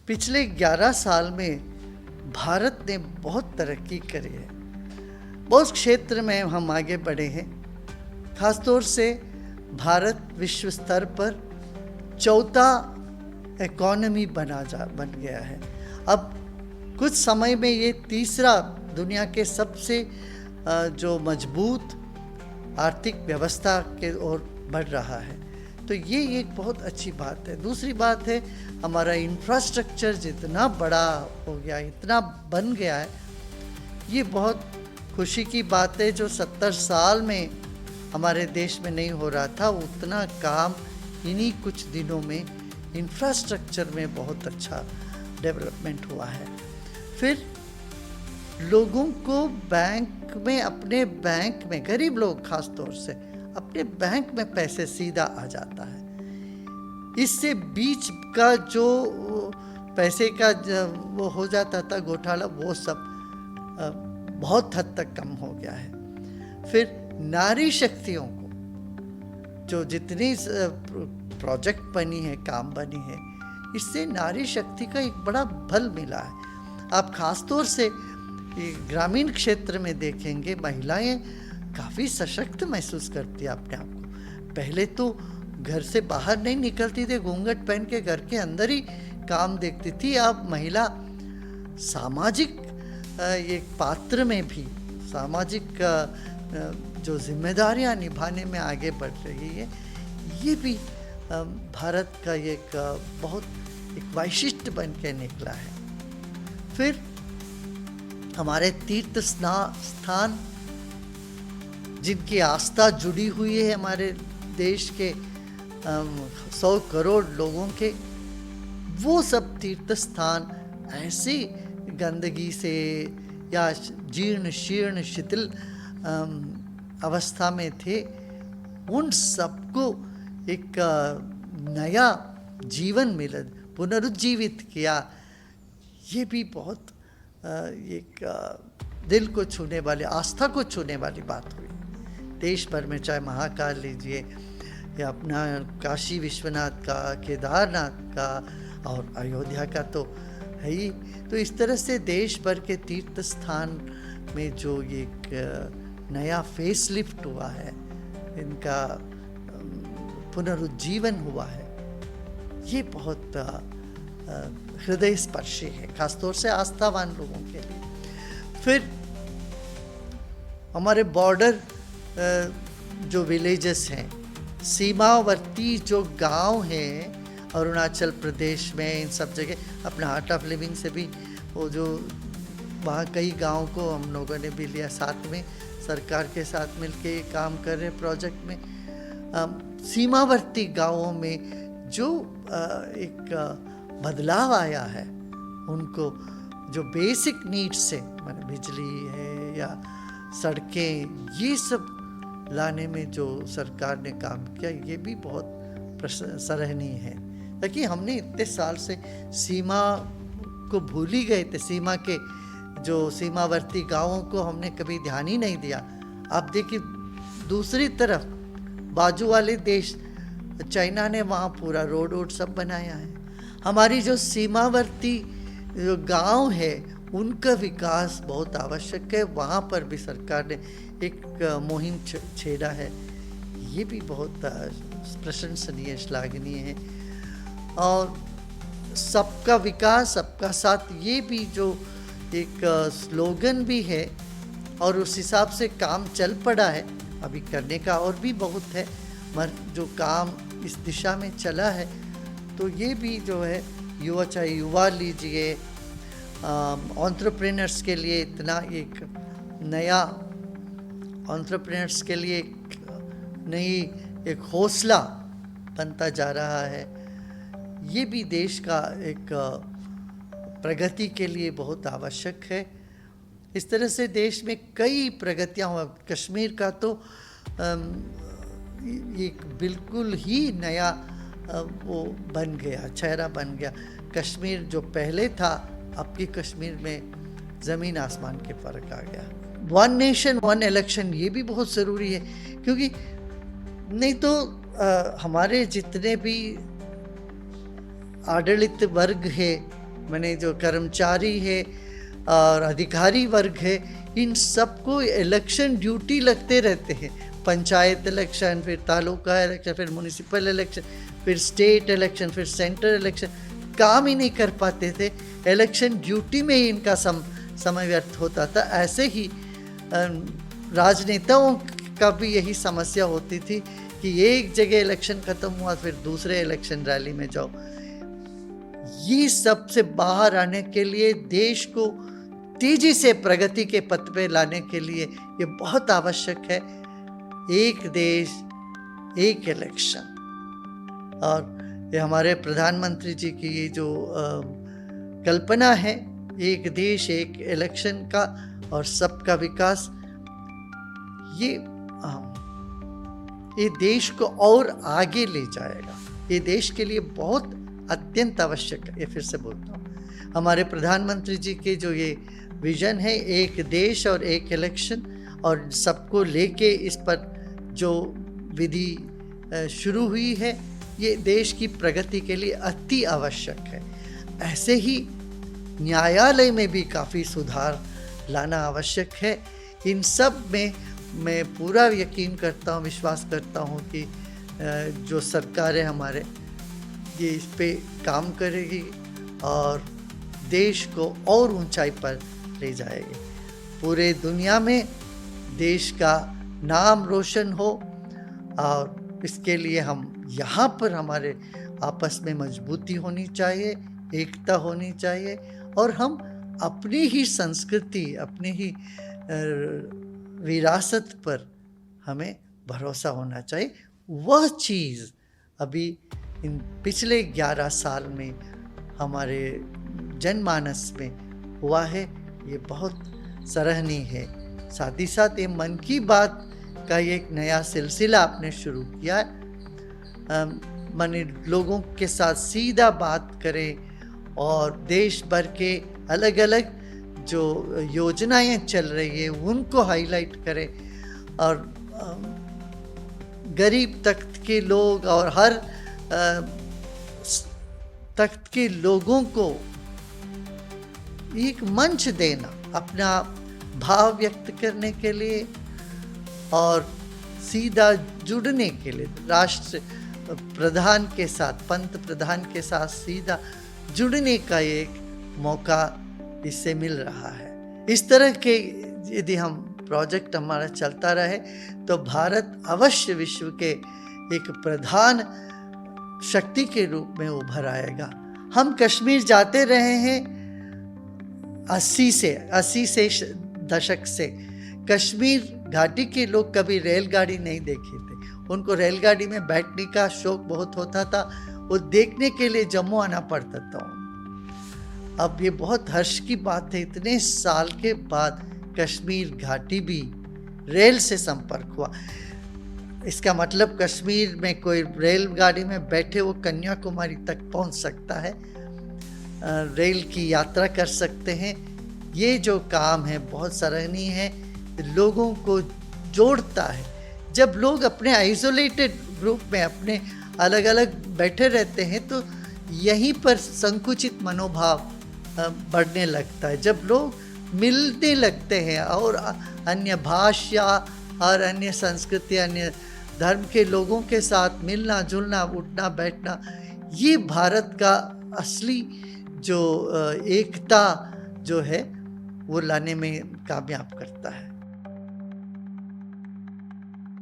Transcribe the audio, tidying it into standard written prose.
पिछले 11 साल में भारत ने बहुत तरक्की करी है। बहुत क्षेत्र में हम आगे बढ़े हैं। खासतौर से भारत विश्व स्तर पर चौथा इकोनॉमी बन गया है। अब कुछ समय में ये तीसरा दुनिया के सबसे जो मजबूत आर्थिक व्यवस्था के ओर बढ़ रहा है। तो ये एक बहुत अच्छी बात है। दूसरी बात है, हमारा इंफ्रास्ट्रक्चर जितना बड़ा हो गया, इतना बन गया है, ये बहुत खुशी की बात है। जो 70 साल में हमारे देश में नहीं हो रहा था, उतना काम इन्हीं कुछ दिनों में इंफ्रास्ट्रक्चर में बहुत अच्छा डेवलपमेंट हुआ है। फिर लोगों को बैंक में, अपने बैंक में, गरीब लोग खास तौर से अपने बैंक में पैसे सीधा आ जाता है। इससे बीच का जो पैसे का वो हो जाता था घोटाला, वो सब बहुत हद तक कम हो गया है। फिर नारी शक्तियों को जो जितनी प्रोजेक्ट बनी है, काम बनी है, इससे नारी शक्ति का एक बड़ा बल मिला है। आप खासतौर से ग्रामीण क्षेत्र में देखेंगे, महिलाएं काफ़ी सशक्त महसूस करती है अपने आप को। पहले तो घर से बाहर नहीं निकलती थी, घूंघट पहन के घर के अंदर ही काम देखती थी। अब महिला सामाजिक एक पात्र में भी सामाजिक जो जिम्मेदारियां निभाने में आगे बढ़ रही है। ये भी भारत का एक बहुत एक वैशिष्ट्य बन के निकला है। फिर हमारे तीर्थ स्थान जिनकी आस्था जुड़ी हुई है हमारे देश के 100 करोड़ लोगों के, वो सब तीर्थ स्थान ऐसी गंदगी से या जीर्ण शीर्ण शिथिल अवस्था में थे, उन सबको एक नया जीवन मिला, पुनरुज्जीवित किया। ये भी बहुत एक दिल को छूने वाली, आस्था को छूने वाली बात हुई। देश भर में चाहे महाकाल लीजिए या अपना काशी विश्वनाथ का, केदारनाथ का और अयोध्या का तो है ही। तो इस तरह से देश भर के तीर्थ स्थान में जो एक नया फेस लिफ्ट हुआ है, इनका पुनरुज्जीवन हुआ है, ये बहुत हृदय स्पर्शी है, खासतौर से आस्थावान लोगों के लिए। फिर हमारे बॉर्डर जो विलेजेस हैं, सीमावर्ती जो गांव हैं अरुणाचल प्रदेश में, इन सब जगह अपना आर्ट ऑफ लिविंग से भी वो जो वहाँ कई गांव को हम लोगों ने भी लिया, साथ में सरकार के साथ मिलके काम कर रहे प्रोजेक्ट में। सीमावर्ती गांवों में जो एक बदलाव आया है, उनको जो बेसिक नीड्स है, माने बिजली है या सड़कें, ये सब लाने में जो सरकार ने काम किया, ये भी बहुत सराहनीय है। ताकि हमने इतने साल से सीमा को भूल ही गए थे, सीमा के जो सीमावर्ती गांवों को हमने कभी ध्यान ही नहीं दिया। आप देखिए दूसरी तरफ बाजू वाले देश चाइना ने वहाँ पूरा रोड सब बनाया है। हमारी जो सीमावर्ती जो गांव है, उनका विकास बहुत आवश्यक है। वहाँ पर भी सरकार ने एक मुहिम छेड़ा है। ये भी बहुत प्रशंसनीय, श्लाघनीय है। और सबका विकास सबका साथ, ये भी जो एक स्लोगन भी है और उस हिसाब से काम चल पड़ा है। अभी करने का और भी बहुत है, मगर जो काम इस दिशा में चला है, तो ये भी जो है युवा, चाहे युवा लीजिए, एंटरप्रेन्योर्स के लिए इतना एक नया, एंटरप्रेन्योर्स के लिए एक नई एक हौसला बनता जा रहा है। ये भी देश का एक प्रगति के लिए बहुत आवश्यक है। इस तरह से देश में कई प्रगतियाँ हुआ। कश्मीर का तो एक बिल्कुल ही नया वो बन गया, चेहरा बन गया। कश्मीर जो पहले था, अब की कश्मीर में ज़मीन आसमान के फ़र्क आ गया। वन नेशन वन इलेक्शन, ये भी बहुत ज़रूरी है, क्योंकि नहीं तो हमारे जितने भी आडಳಿत वर्ग है, माने जो कर्मचारी है और अधिकारी वर्ग है, इन सबको इलेक्शन ड्यूटी लगते रहते हैं। पंचायत इलेक्शन, फिर तालुका इलेक्शन, फिर म्यूनिसिपल इलेक्शन, फिर स्टेट इलेक्शन, फिर सेंटर इलेक्शन, काम ही नहीं कर पाते थे। इलेक्शन ड्यूटी में ही इनका समय व्यर्थ होता था। ऐसे ही राजनेताओं का भी यही समस्या होती थी कि एक जगह इलेक्शन ख़त्म हुआ फिर दूसरे इलेक्शन रैली में जाओ। ये सबसे बाहर आने के लिए, देश को तेजी से प्रगति के पथ पे लाने के लिए ये बहुत आवश्यक है, एक देश एक इलेक्शन। और ये हमारे प्रधानमंत्री जी की ये जो कल्पना है, एक देश एक इलेक्शन का और सबका विकास, ये देश को और आगे ले जाएगा। ये देश के लिए बहुत अत्यंत आवश्यक है। ये फिर से बोलता हूँ, हमारे प्रधानमंत्री जी के जो ये विजन है, एक देश और एक इलेक्शन, और सबको लेके इस पर जो विधि शुरू हुई है, ये देश की प्रगति के लिए अति आवश्यक है। ऐसे ही न्यायालय में भी काफ़ी सुधार लाना आवश्यक है। इन सब में मैं पूरा यकीन करता हूँ, विश्वास करता हूँ कि जो सरकारें हमारे ये इस पे काम करेगी और देश को और ऊंचाई पर ले जाएगी। पूरे दुनिया में देश का नाम रोशन हो, और इसके लिए हम यहाँ पर हमारे आपस में मजबूती होनी चाहिए, एकता होनी चाहिए, और हम अपनी ही संस्कृति, अपनी ही विरासत पर हमें भरोसा होना चाहिए। वह चीज़ अभी इन पिछले 11 साल में हमारे जनमानस में हुआ है, ये बहुत सराहनीय है। साथ ही साथ ये मन की बात का एक नया सिलसिला आपने शुरू किया है। माने लोगों के साथ सीधा बात करें और देश भर के अलग अलग जो योजनाएं चल रही है उनको हाईलाइट करें, और गरीब तख्त के लोग और हर तख्त के लोगों को एक मंच देना, अपना भाव व्यक्त करने के लिए और सीधा जुड़ने के लिए, राष्ट्र प्रधान के साथ, पंत प्रधान के साथ सीधा जुड़ने का एक मौका इससे मिल रहा है। इस तरह के यदि हम प्रोजेक्ट हमारा चलता रहे तो भारत अवश्य विश्व के एक प्रधान शक्ति के रूप में उभर आएगा। हम कश्मीर जाते रहे हैं 80 से दशक से। कश्मीर घाटी के लोग कभी रेलगाड़ी नहीं देखे थे, उनको रेलगाड़ी में बैठने का शौक बहुत होता था, वो देखने के लिए जम्मू आना पड़ता था। अब ये बहुत हर्ष की बात है, इतने साल के बाद कश्मीर घाटी भी रेल से संपर्क हुआ। इसका मतलब कश्मीर में कोई रेलगाड़ी में बैठे वो कन्याकुमारी तक पहुंच सकता है, रेल की यात्रा कर सकते हैं। ये जो काम है बहुत सराहनीय है, लोगों को जोड़ता है। जब लोग अपने आइसोलेटेड ग्रुप में अपने अलग अलग बैठे रहते हैं तो यहीं पर संकुचित मनोभाव बढ़ने लगता है। जब लोग मिलने लगते हैं और अन्य भाषा और अन्य संस्कृति, अन्य धर्म के लोगों के साथ मिलना जुलना, उठना बैठना, ये भारत का असली जो एकता जो है वो लाने में कामयाब करता है।